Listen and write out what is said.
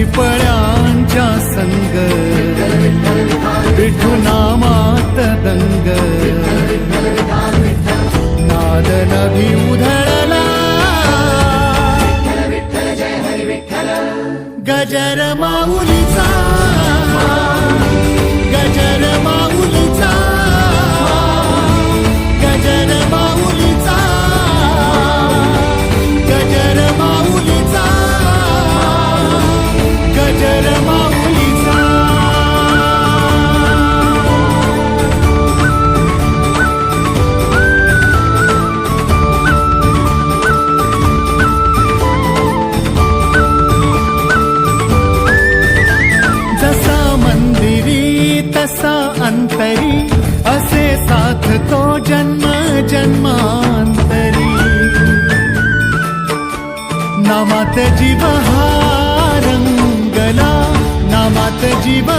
पिपळ्यांच्या संग विठू नामात दंग नाद नभी उधळला गजर माऊलीचा गजर माऊलीचा गजर माऊलीचा गजर माऊलीचा गजर माऊलीचा जसा मंदिरी तसा अंतरी असे साधतो जन्म जन्मांतरी नामात जीव हा रंगला नामात जीव